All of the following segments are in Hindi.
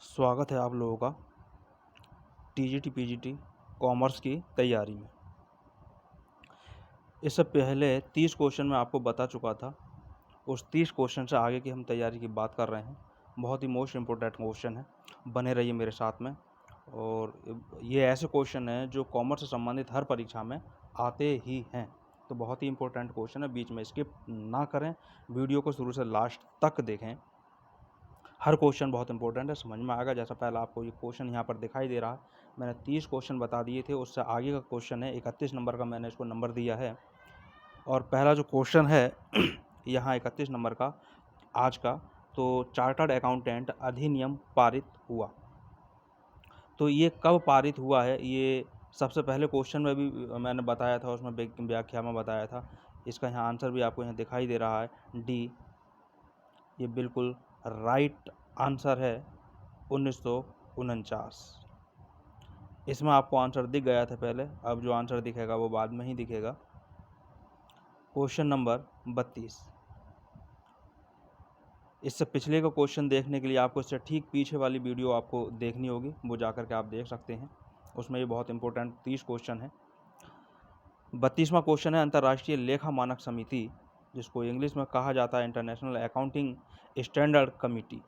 स्वागत है आप लोगों का टीजीटी पीजीटी कॉमर्स की तैयारी में। इससे पहले 30 क्वेश्चन मैं आपको बता चुका था। उस 30 क्वेश्चन से आगे की हम तैयारी की बात कर रहे हैं। बहुत ही मोस्ट इम्पोर्टेंट क्वेश्चन है, बने रहिए मेरे साथ में। और ये ऐसे क्वेश्चन हैं जो कॉमर्स से संबंधित हर परीक्षा में आते ही हैं, तो बहुत ही इंपॉर्टेंट क्वेश्चन है। बीच में स्किप ना करें, वीडियो को शुरू से लास्ट तक देखें। हर क्वेश्चन बहुत इंपॉर्टेंट है, समझ में आएगा। जैसा पहला आपको ये क्वेश्चन यहाँ पर दिखाई दे रहा है, मैंने 30 क्वेश्चन बता दिए थे। उससे आगे का क्वेश्चन है 31 नंबर का, मैंने इसको नंबर दिया है। और पहला जो क्वेश्चन है यहाँ 31 नंबर का आज का, तो चार्टर्ड अकाउंटेंट अधिनियम पारित हुआ। तो ये कब पारित हुआ है, ये सबसे पहले क्वेश्चन में भी मैंने बताया था, उसमें व्याख्या में बताया था। इसका यहाँ आंसर भी आपको यहाँ दिखाई दे रहा है, डी। ये बिल्कुल राइट आंसर है, 1949। इसमें आपको आंसर दिख गया था पहले, अब जो आंसर दिखेगा वो बाद में ही दिखेगा। Question number 32। इससे पिछले का क्वेश्चन देखने के लिए आपको इससे ठीक पीछे वाली वीडियो आपको देखनी होगी, वो जा कर के आप देख सकते हैं। उसमें ये बहुत इंपॉर्टेंट 30 क्वेश्चन है। 32वां क्वेश्चन है, अंतर्राष्ट्रीय लेखा मानक समिति, जिसको इंग्लिश में कहा जाता है इंटरनेशनल अकाउंटिंग स्टैंडर्ड कमिटी,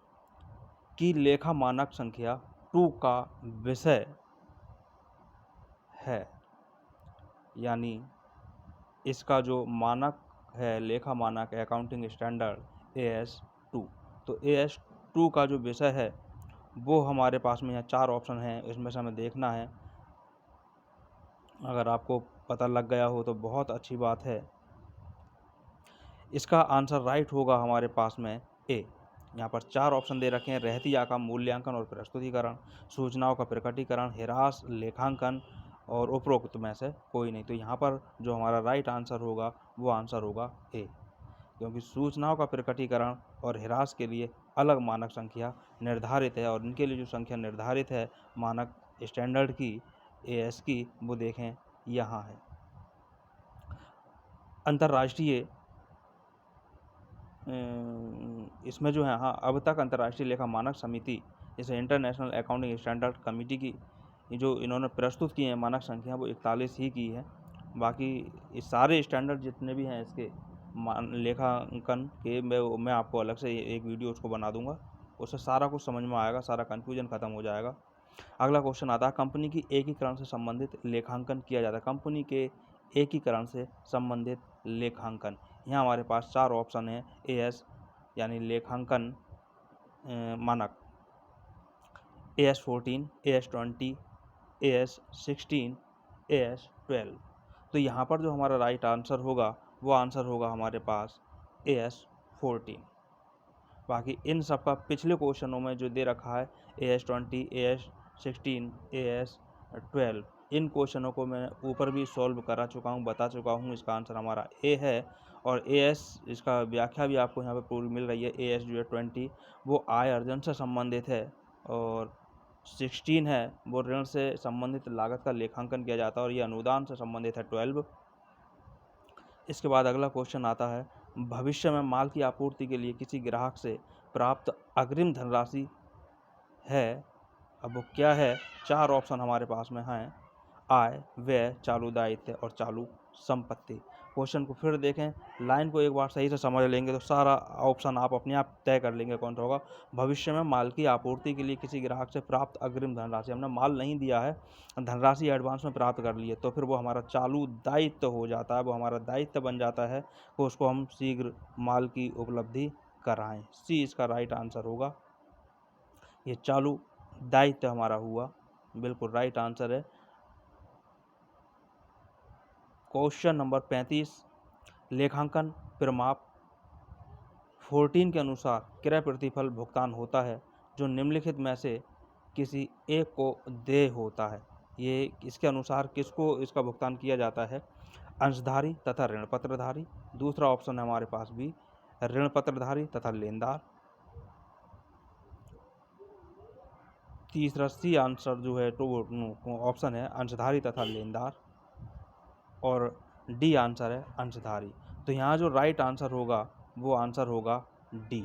की लेखा मानक संख्या 2 का विषय है। यानी इसका जो मानक है, लेखा मानक अकाउंटिंग स्टैंडर्ड AS2, तो AS2 का जो विषय है वो हमारे पास में यहाँ 4 ऑप्शन हैं, इसमें से हमें देखना है। अगर आपको पता लग गया हो तो बहुत अच्छी बात है। इसका आंसर राइट होगा हमारे पास में ए। यहाँ पर 4 ऑप्शन दे रखे हैं, रहतिया का मूल्यांकन और प्रस्तुतिकरण, सूचनाओं का प्रकटीकरण, ह्रास, लेखांकन और उपरोक्त में से कोई नहीं। तो यहाँ पर जो हमारा राइट आंसर होगा वो आंसर होगा ए, क्योंकि सूचनाओं का प्रकटीकरण और ह्रास के लिए अलग मानक संख्या निर्धारित है, और इनके लिए जो संख्या निर्धारित है मानक स्टैंडर्ड की, AS की, वो देखें यहाँ है। अंतर्राष्ट्रीय इसमें जो है, हाँ, अब तक अंतर्राष्ट्रीय लेखा मानक समिति, जैसे इंटरनेशनल अकाउंटिंग स्टैंडर्ड कमेटी की जो इन्होंने प्रस्तुत की है मानक संख्या, वो 41 ही की है। बाकी ये सारे स्टैंडर्ड जितने भी हैं इसके लेखांकन के, मैं आपको अलग से एक वीडियो उसको बना दूंगा, उससे सारा कुछ समझ में आएगा, सारा कन्फ्यूजन खत्म हो जाएगा। अगला क्वेश्चन आता है, कंपनी की एकीकरण से संबंधित लेखांकन किया जाता है। कंपनी के एकीकरण से संबंधित लेखांकन, यहाँ हमारे पास 4 ऑप्शन हैं। AS यानी लेखांकन मानक, AS14, AS20, AS16, AS12। तो यहाँ पर जो हमारा राइट आंसर होगा वो आंसर होगा हमारे पास AS14। बाकी इन सब का पिछले क्वेश्चनों में जो दे रखा है, AS20, AS16, AS12, इन क्वेश्चनों को मैं ऊपर भी सॉल्व करा चुका हूँ, बता चुका हूँ। इसका आंसर हमारा ए है। और AS, इसका व्याख्या भी आपको यहाँ पे पूरी मिल रही है। AS जो है 20 वो आय अर्जन से संबंधित है, और 16 है वो ऋण से संबंधित लागत का लेखांकन किया जाता है, और ये अनुदान से संबंधित है 12। इसके बाद अगला क्वेश्चन आता है, भविष्य में माल की आपूर्ति के लिए किसी ग्राहक से प्राप्त अग्रिम धनराशि है। अब वो क्या है, 4 ऑप्शन हमारे पास में हैं, आय, व्यय, चालू दायित्व और चालू संपत्ति। क्वेश्चन को फिर देखें, लाइन को एक बार सही से समझ लेंगे तो सारा ऑप्शन आप अपने आप तय कर लेंगे कौन सा होगा। भविष्य में माल की आपूर्ति के लिए किसी ग्राहक से प्राप्त अग्रिम धनराशि, हमने माल नहीं दिया है, धनराशि एडवांस में प्राप्त कर ली है, तो फिर वो हमारा चालू दायित्व हो जाता है, वो हमारा दायित्व बन जाता है, तो उसको हम शीघ्र माल की उपलब्धि कराएं। सी इसका राइट आंसर होगा, ये चालू दायित्व हमारा हुआ, बिल्कुल राइट आंसर है। क्वेश्चन नंबर 35, लेखांकन प्रमाप 14 के अनुसार क्रय प्रतिफल भुगतान होता है जो निम्नलिखित में से किसी एक को देय होता है। ये इसके अनुसार किसको इसका भुगतान किया जाता है, अंशधारी तथा ऋण पत्रधारी। दूसरा ऑप्शन है हमारे पास भी, ऋण पत्रधारी तथा लेनदार। तीसरा सी आंसर जो है तो वो ऑप्शन है अंशधारी तथा लेनदार, और डी आंसर है अंशधारी। तो यहाँ जो राइट आंसर होगा वो आंसर होगा डी,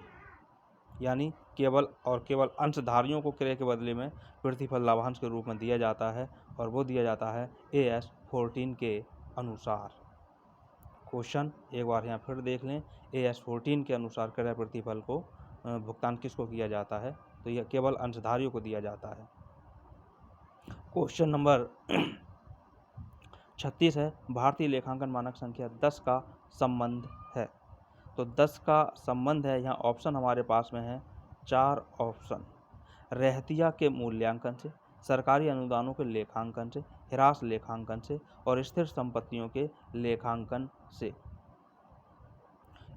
यानी केवल अंशधारियों को क्रय के बदले में प्रतिफल लाभांश के रूप में दिया जाता है, और वो दिया जाता है AS14 के अनुसार। क्वेश्चन एक बार यहाँ फिर देख लें, AS14 के अनुसार क्रय प्रतिफल को भुगतान किसको किया जाता है, तो यह केवल अंशधारियों को दिया जाता है। क्वेश्चन नंबर 36 है, भारतीय लेखांकन मानक संख्या 10 का संबंध है। तो 10 का संबंध है, यहाँ ऑप्शन हमारे पास में है 4 ऑप्शन। रहतिया के मूल्यांकन से, सरकारी अनुदानों के लेखांकन से, ह्रास लेखांकन से और स्थिर संपत्तियों के लेखांकन से।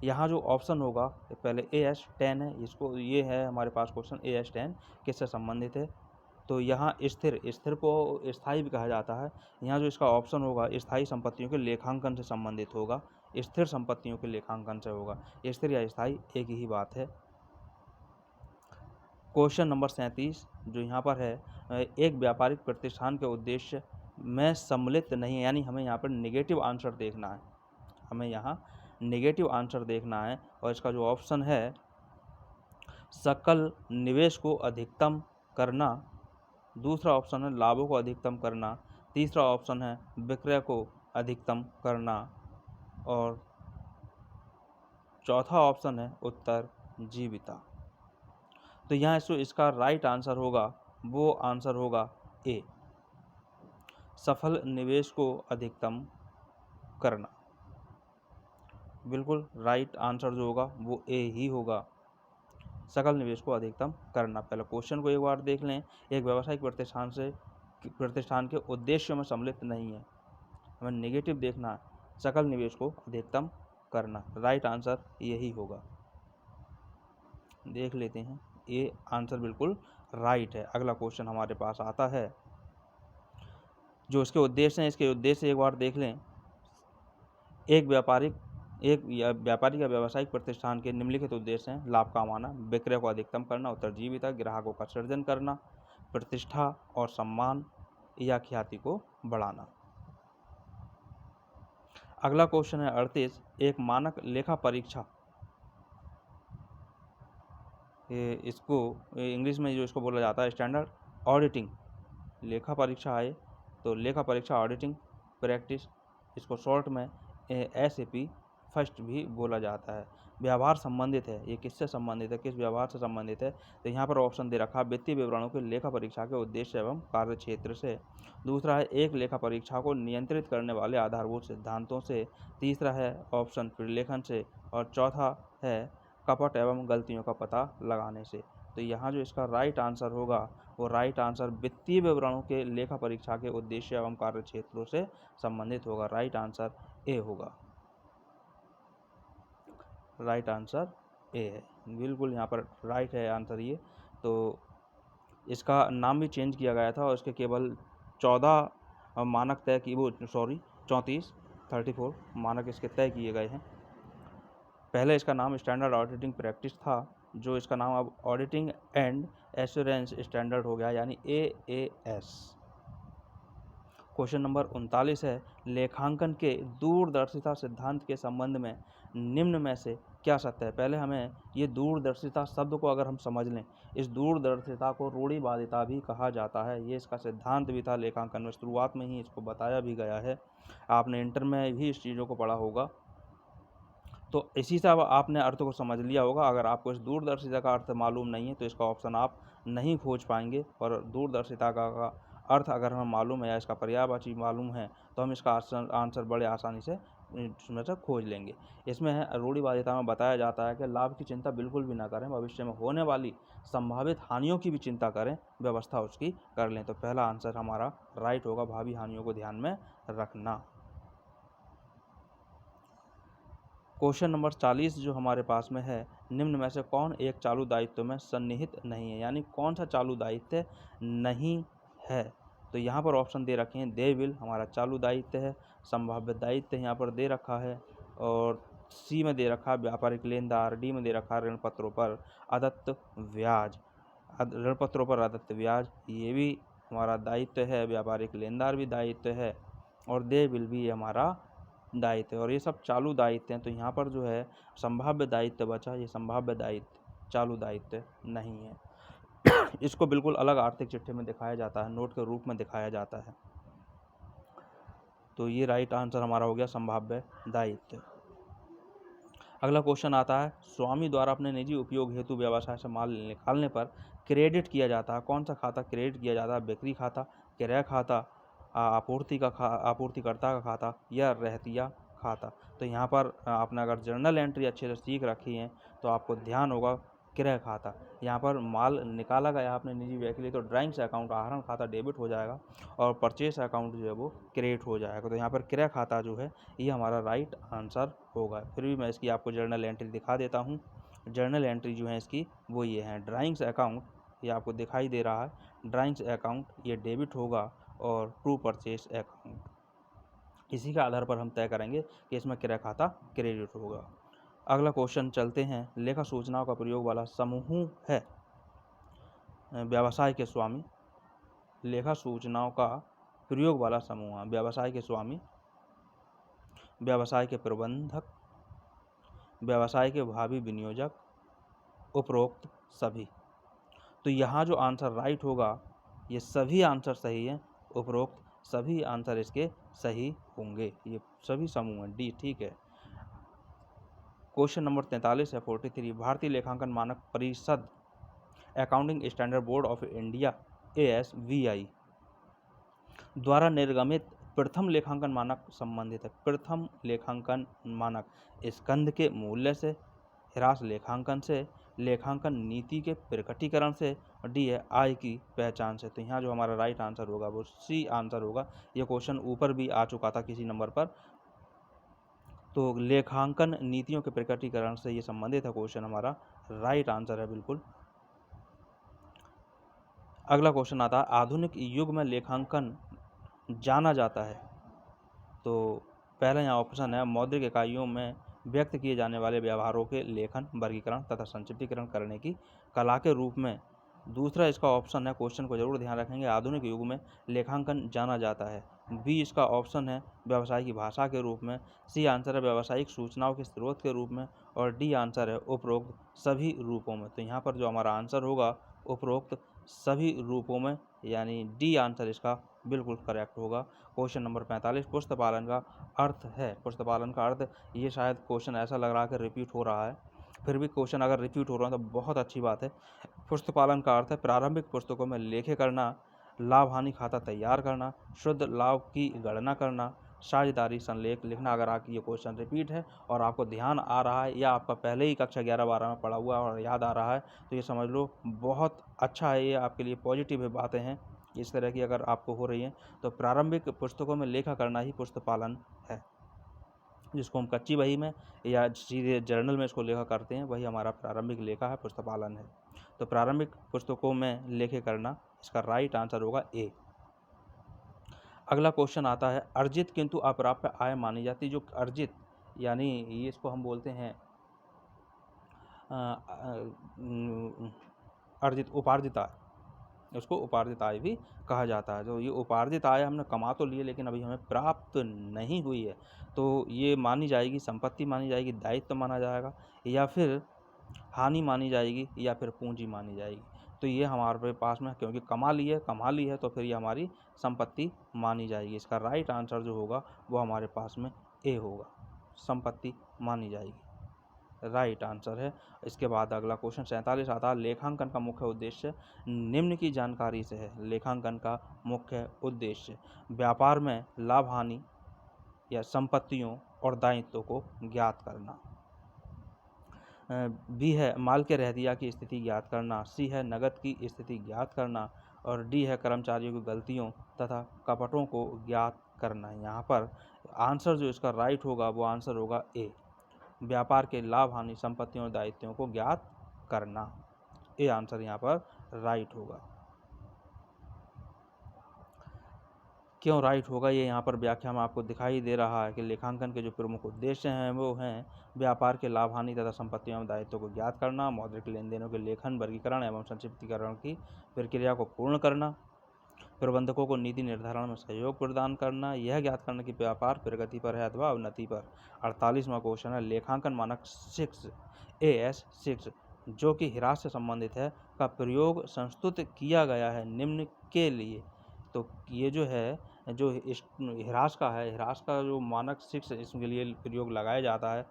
यहाँ जो ऑप्शन होगा पहले AS10 है, इसको ये है हमारे पास क्वेश्चन AS10 किससे संबंधित है, तो यहाँ स्थिर को स्थायी भी कहा जाता है। यहाँ जो इसका ऑप्शन होगा स्थायी संपत्तियों के लेखांकन से संबंधित होगा, स्थिर संपत्तियों के लेखांकन से होगा। स्थिर या स्थायी एक ही बात है। क्वेश्चन नंबर 37 जो यहाँ पर है, एक व्यापारिक प्रतिष्ठान के उद्देश्य में सम्मिलित नहीं है, यानी हमें यहाँ पर नेगेटिव आंसर देखना है, हमें यहाँ नेगेटिव आंसर देखना है। और इसका जो ऑप्शन है सकल निवेश को अधिकतम करना, दूसरा ऑप्शन है लाभों को अधिकतम करना, तीसरा ऑप्शन है विक्रय को अधिकतम करना, और चौथा ऑप्शन है उत्तर जीविता। तो यहाँ इसका राइट आंसर होगा, वो आंसर होगा ए, सफल निवेश को अधिकतम करना। बिल्कुल राइट आंसर जो होगा वो ए ही होगा, सकल निवेश को अधिकतम करना। पहले क्वेश्चन को एक बार देख लें, एक व्यावसायिक प्रतिष्ठान के उद्देश्य में सम्मिलित नहीं है, हमें नेगेटिव देखना है, सकल निवेश को अधिकतम करना। राइट आंसर यही होगा, देख लेते हैं, ये आंसर बिल्कुल राइट है। अगला क्वेश्चन हमारे पास आता है, जो इसके उद्देश्य हैं, इसके उद्देश्य एक बार देख लें। एक व्यापारिक या व्यावसायिक प्रतिष्ठान के निम्नलिखित उद्देश्य हैं, लाभ कमाना, विक्रय को अधिकतम करना, उत्तरजीविता, ग्राहकों का सृजन करना, प्रतिष्ठा और सम्मान या ख्याति को बढ़ाना। अगला क्वेश्चन है 38, एक मानक लेखा परीक्षा, इसको इंग्लिश में जो इसको बोला जाता है स्टैंडर्ड ऑडिटिंग लेखा परीक्षा है, तो लेखा परीक्षा ऑडिटिंग प्रैक्टिस, इसको शॉर्ट में SAP फर्स्ट भी बोला जाता है। व्यवहार संबंधित है, ये किससे संबंधित है, किस व्यवहार से संबंधित है, तो यहाँ पर ऑप्शन दे रखा, वित्तीय विवरणों के लेखा परीक्षा के उद्देश्य एवं कार्य क्षेत्र से। दूसरा है एक लेखा परीक्षा को नियंत्रित करने वाले आधारभूत सिद्धांतों से। तीसरा है ऑप्शन प्रलेखन से, और चौथा है कपट एवं गलतियों का पता लगाने से। तो यहाँ जो इसका राइट आंसर होगा वो राइट आंसर वित्तीय विवरणों के लेखा परीक्षा के उद्देश्य एवं कार्य क्षेत्रों से संबंधित होगा। राइट आंसर ए होगा, राइट आंसर ए है, बिल्कुल यहाँ पर राइट है आंसर ये। तो इसका नाम भी चेंज किया गया था और इसके केवल 14 मानक तय की, वो 34 मानक इसके तय किए गए हैं। पहले इसका नाम स्टैंडर्ड ऑडिटिंग प्रैक्टिस था, जो इसका नाम अब ऑडिटिंग एंड एश्योरेंस स्टैंडर्ड हो गया, यानी AAS। क्वेश्चन नंबर 39 है, लेखांकन के दूरदर्शिता सिद्धांत के संबंध में निम्न में से क्या सत्य है। पहले हमें ये दूरदर्शिता शब्द को अगर हम समझ लें, इस दूरदर्शिता को रूढ़िवादिता भी कहा जाता है, ये इसका सिद्धांत भी था लेखांकन में, शुरुआत में ही इसको बताया भी गया है, आपने इंटर में भी इस चीज़ों को पढ़ा होगा। तो इसी से अब आपने अर्थ को समझ लिया होगा। अगर आपको इस दूरदर्शिता का अर्थ मालूम नहीं है तो इसका ऑप्शन आप नहीं खोज पाएंगे, और दूरदर्शिता का अर्थ अगर हमें मालूम है या इसका पर्यायवाची मालूम है तो हम इसका आंसर बड़े आसानी से इसमें से खोज लेंगे। इसमें है रूढ़िवादिता में बताया जाता है कि लाभ की चिंता बिल्कुल भी ना करें, भविष्य में होने वाली संभावित हानियों की भी चिंता करें, व्यवस्था उसकी कर लें। तो पहला आंसर हमारा राइट होगा, भावी हानियों को ध्यान में रखना। क्वेश्चन नंबर 40 जो हमारे पास में है, निम्न में से कौन एक चालू दायित्व में सन्निहित नहीं है, यानी कौन सा चालू दायित्व नहीं है। तो यहाँ पर ऑप्शन दे रखे हैं, देय बिल हमारा चालू दायित्व है, संभाव्य दायित्व यहाँ पर दे रखा है, और सी में दे रखा है व्यापारिक लेनदार, डी में दे रखा है ऋण पत्रों पर अदत्त ब्याज, ऋण पत्रों पर अदत्त ब्याज ये भी हमारा दायित्व है, व्यापारिक लेनदार भी दायित्व है, और देय बिल भी हमारा दायित्व है, और ये सब चालू दायित्व हैं। तो यहाँ पर जो है संभाव्य दायित्व बचा, ये संभाव्य दायित्व चालू दायित्व नहीं है। इसको बिल्कुल अलग आर्थिक चिट्ठी में दिखाया जाता है, नोट के रूप में दिखाया जाता है। तो ये राइट आंसर हमारा हो गया संभाव्य दायित्व। अगला क्वेश्चन आता है, स्वामी द्वारा अपने निजी उपयोग हेतु व्यवसाय से माल निकालने पर क्रेडिट किया जाता है, कौन सा खाता क्रेडिट किया जाता है? बिक्री खाता, क्रय खाता, आपूर्तिकर्ता का खाता या रहतिया खाता? तो यहाँ पर आपने अगर जर्नल एंट्री अच्छे से सीख रखी है तो आपको ध्यान होगा क्रय खाता। यहाँ पर माल निकाला गया अपने निजी व्यय के लिए तो ड्राइंग्स अकाउंट आहरण खाता डेबिट हो जाएगा और परचेस अकाउंट जो है वो क्रेडिट हो जाएगा। तो यहाँ पर क्रय खाता जो है ये हमारा राइट आंसर होगा। फिर भी मैं इसकी आपको जर्नल एंट्री दिखा देता हूँ। जर्नल एंट्री जो है इसकी वो ये है, ड्राइंग्स अकाउंट, ये आपको दिखाई दे रहा है। ड्राइंग्स अकाउंट ये डेबिट होगा और टू परचेस अकाउंट, इसी के आधार पर हम तय करेंगे कि इसमें क्रय खाता क्रेडिट होगा। अगला क्वेश्चन चलते हैं, लेखा सूचनाओं का प्रयोग वाला समूह है व्यवसाय के स्वामी। लेखा सूचनाओं का प्रयोग वाला समूह है व्यवसाय के स्वामी, व्यवसाय के प्रबंधक, व्यवसाय के भावी विनियोजक, उपरोक्त सभी। तो यहाँ जो आंसर राइट होगा ये सभी आंसर सही हैं, उपरोक्त सभी आंसर इसके सही होंगे, ये सभी समूह हैं, डी ठीक है। क्वेश्चन नंबर 43 है 43, भारतीय लेखांकन मानक परिषद accounting standard board of India ASVI द्वारा निर्गमित प्रथम लेखांकन मानक संबंधित है। प्रथम लेखांकन मानक स्कंध के मूल्य से, ह्रास लेखांकन से, लेखांकन नीति के प्रकटीकरण से, और डी है आय की पहचान से। तो यहाँ जो हमारा राइट आंसर होगा वो सी आंसर होगा। ये क्वेश्चन ऊपर भी आ चुका था किसी नंबर पर। तो लेखांकन नीतियों के प्रकटीकरण से ये संबंधित है क्वेश्चन, हमारा राइट आंसर है बिल्कुल। अगला क्वेश्चन आता है, आधुनिक युग में लेखांकन जाना जाता है। तो पहला यहाँ ऑप्शन है, मौद्रिक इकाइयों में व्यक्त किए जाने वाले व्यवहारों के लेखन, वर्गीकरण तथा संक्षिप्तीकरण करने की कला के रूप में। दूसरा इसका ऑप्शन है, क्वेश्चन को जरूर ध्यान रखेंगे, आधुनिक युग में लेखांकन जाना जाता है। बी इसका ऑप्शन है, व्यवसाय की भाषा के रूप में। सी आंसर है, व्यावसायिक सूचनाओं के स्रोत के रूप में। और डी आंसर है, उपरोक्त सभी रूपों में। तो यहाँ पर जो हमारा आंसर होगा उपरोक्त सभी रूपों में, यानी डी आंसर इसका बिल्कुल करेक्ट होगा। क्वेश्चन नंबर 45, पुस्तपालन का अर्थ है। पुस्तपालन का अर्थ, ये शायद क्वेश्चन ऐसा लग रहा है कि रिपीट हो रहा है, फिर भी क्वेश्चन अगर रिपीट हो रहा है तो बहुत अच्छी बात है। पुस्तपालन का अर्थ है प्रारंभिक पुस्तकों में लेखे करना, लाभ हानि खाता तैयार करना, शुद्ध लाभ की गणना करना, साझेदारी संलेख लिखना। अगर आपकी ये क्वेश्चन रिपीट है और आपको ध्यान आ रहा है या आपका पहले ही कक्षा 11-12 में पढ़ा हुआ और याद आ रहा है तो ये समझ लो बहुत अच्छा है, ये आपके लिए पॉजिटिव बातें हैं। इस तरह की अगर आपको हो रही हैं तो प्रारंभिक पुस्तकों में लेखा करना ही पुस्तपालन है, जिसको हम कच्ची बही में या सीधे जर्नल में इसको लेखा करते हैं, वही हमारा प्रारंभिक लेखा है, पुस्तपालन है। तो प्रारंभिक पुस्तकों में लेखे करना, इसका राइट आंसर होगा ए। अगला क्वेश्चन आता है, अर्जित किंतु अप्राप्य आय मानी जाती। जो अर्जित यानी ये इसको हम बोलते हैं अर्जित, उपार्जित आय, उसको उपार्जित आय भी कहा जाता है। तो ये उपार्जित आय हमने कमा तो लिए लेकिन अभी हमें प्राप्त नहीं हुई है, तो ये मानी जाएगी, संपत्ति मानी जाएगी, दायित्व माना जाएगा, या फिर हानि मानी जाएगी, या फिर पूंजी मानी जाएगी। तो ये हमारे पास में, क्योंकि कमा ली है तो फिर ये हमारी संपत्ति मानी जाएगी। इसका राइट आंसर जो होगा वो हमारे पास में ए होगा, संपत्ति मानी जाएगी, राइट आंसर है। इसके बाद अगला क्वेश्चन 47 आता है, लेखांकन का मुख्य उद्देश्य निम्न की जानकारी से है। लेखांकन का मुख्य उद्देश्य व्यापार में लाभ हानि या संपत्तियों और दायित्वों को ज्ञात करना। बी है माल के रहतिया की स्थिति ज्ञात करना। सी है नकद की स्थिति ज्ञात करना। और डी है कर्मचारियों की गलतियों तथा कपटों को ज्ञात करना। यहाँ पर आंसर जो इसका राइट होगा वो आंसर होगा ए, व्यापार के लाभ हानि, संपत्तियों और दायित्वों को ज्ञात करना। ए आंसर यहाँ पर राइट होगा। क्यों राइट होगा, ये यहाँ पर व्याख्या में आपको दिखाई दे रहा है कि लेखांकन के जो प्रमुख उद्देश्य हैं वो हैं व्यापार के लाभ हानि तथा संपत्तियों एवं दायित्वों को ज्ञात करना, मौद्रिक लेन देनों के लेखन, वर्गीकरण एवं संक्षिप्तीकरण की प्रक्रिया को पूर्ण करना, प्रबंधकों को नीति निर्धारण में सहयोग प्रदान करना, यह ज्ञात करना कि व्यापार प्रगति पर है अथवा अवनति पर। 48वां क्वेश्चन है, लेखांकन मानक 6 AS6 जो कि ह्रास से संबंधित है का प्रयोग संस्तुत किया गया है निम्न के लिए। तो ये जो है, जो ह्रास का है, ह्रास का जो मानक 6 इसके लिए प्रयोग लगाया जाता है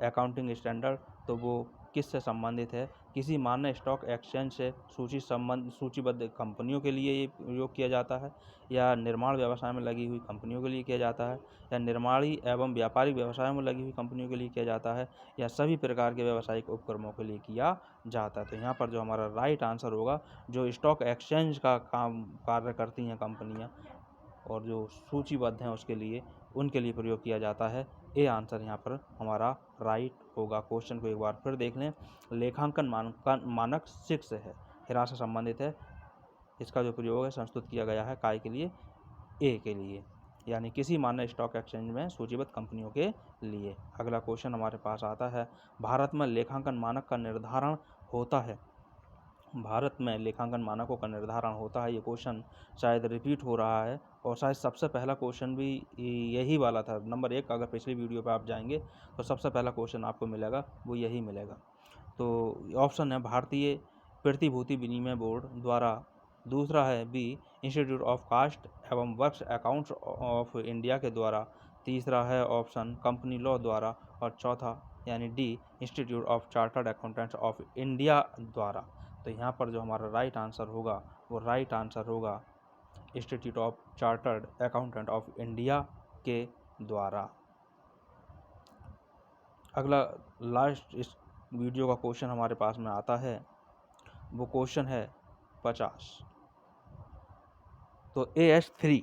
अकाउंटिंग स्टैंडर्ड, तो वो किससे संबंधित है? किसी मान्य स्टॉक एक्सचेंज से सूचीबद्ध कंपनियों के लिए ये प्रयोग किया जाता है, या निर्माण व्यवसाय में लगी हुई कंपनियों के लिए किया जाता है, या निर्माणी एवं व्यापारिक व्यवसाय में लगी हुई कंपनियों के लिए किया जाता है, या सभी प्रकार के व्यावसायिक उपक्रमों के लिए किया जाता है। तो यहाँ पर जो हमारा राइट आंसर होगा, जो स्टॉक एक्सचेंज का काम कार्य करती हैं कंपनियाँ और जो सूचीबद्ध हैं उसके लिए, उनके लिए प्रयोग किया जाता है। ए आंसर यहाँ पर हमारा राइट होगा। क्वेश्चन को एक बार फिर देख लें। लेखांकन मानक 6 है, ह्रास से संबंधित है। इसका जो प्रयोग है संस्तुत किया गया है काय के लिए? ए के लिए, यानी किसी मान्य स्टॉक एक्सचेंज में सूचीबद्ध कंपनियों के लिए। अगला क्वेश्चन हमारे पास आता है, भारत में लेखांकन मानक का निर्धारण होता है। भारत में लेखांकन मानकों का निर्धारण होता है। ये क्वेश्चन शायद रिपीट हो रहा है और शायद सबसे पहला क्वेश्चन भी यही वाला था। नंबर 1 अगर पिछली वीडियो पे आप जाएंगे तो सबसे पहला क्वेश्चन आपको मिलेगा, वो यही मिलेगा। तो ऑप्शन है भारतीय प्रतिभूति विनिमय बोर्ड द्वारा, दूसरा है बी इंस्टीट्यूट ऑफ कास्ट एवं वर्क्स अकाउंट्स ऑफ इंडिया के द्वारा, तीसरा है ऑप्शन कंपनी लॉ द्वारा, और चौथा यानी D institute of chartered accountants of India द्वारा। तो यहाँ पर जो हमारा राइट आंसर होगा, वो राइट आंसर होगा institute of chartered accountant of India के द्वारा। अगला लास्ट इस वीडियो का क्वेश्चन हमारे पास में आता है, वो क्वेश्चन है 50। तो AS3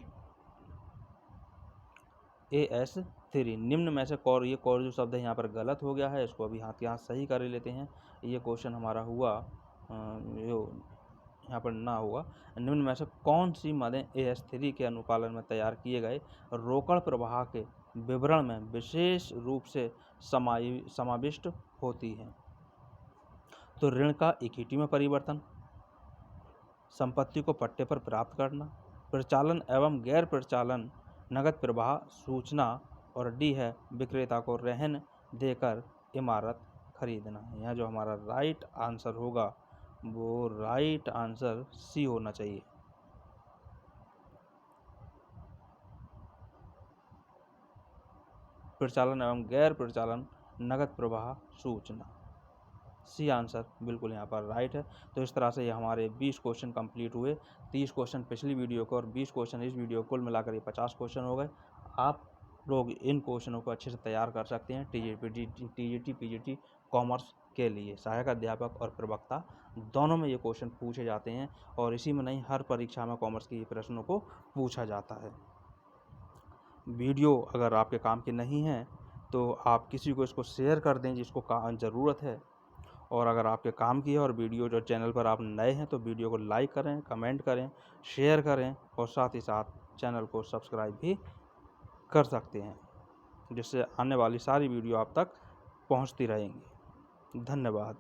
निम्न में से कौर, ये कौर जो शब्द है यहाँ पर गलत हो गया है, इसको अभी हाथ के हाथ सही कर लेते हैं। ये क्वेश्चन हमारा हुआ जो यहाँ पर ना हुआ, निम्न में से कौन सी मदें AS3 के अनुपालन में तैयार किए गए रोकड़ प्रवाह के विवरण में विशेष रूप से समाविष्ट होती हैं? तो ऋण का इक्विटी में परिवर्तन, संपत्ति को पट्टे पर प्राप्त करना, प्रचालन एवं गैर प्रचालन नगद प्रवाह सूचना, और डी है विक्रेता को रहन देकर इमारत खरीदना। यहाँ जो हमारा राइट आंसर होगा, वो राइट आंसर सी होना चाहिए। प्रचालन एवं गैर प्रचालन नगद प्रवाह सूचना, सी आंसर बिल्कुल यहाँ पर राइट है। तो इस तरह से ये हमारे 20 क्वेश्चन कंप्लीट हुए। 30 क्वेश्चन पिछली वीडियो को और 20 क्वेश्चन इस वीडियो को, कुल मिलाकर ये 50 क्वेश्चन हो गए। आप लोग इन क्वेश्चनों को अच्छे से तैयार कर सकते हैं TGT PGT कॉमर्स के लिए। सहायक अध्यापक और प्रवक्ता दोनों में ये क्वेश्चन पूछे जाते हैं, और इसी में नहीं, हर परीक्षा में कॉमर्स के प्रश्नों को पूछा जाता है। वीडियो अगर आपके काम की नहीं है तो आप किसी को इसको शेयर कर दें जिसको ज़रूरत है, और अगर आपके काम की है और वीडियो जो चैनल पर आप नए हैं तो वीडियो को लाइक करें, कमेंट करें, शेयर करें, और साथ ही साथ चैनल को सब्सक्राइब भी कर सकते हैं, जिससे आने वाली सारी वीडियो आप तक पहुंचती रहेंगी। धन्यवाद।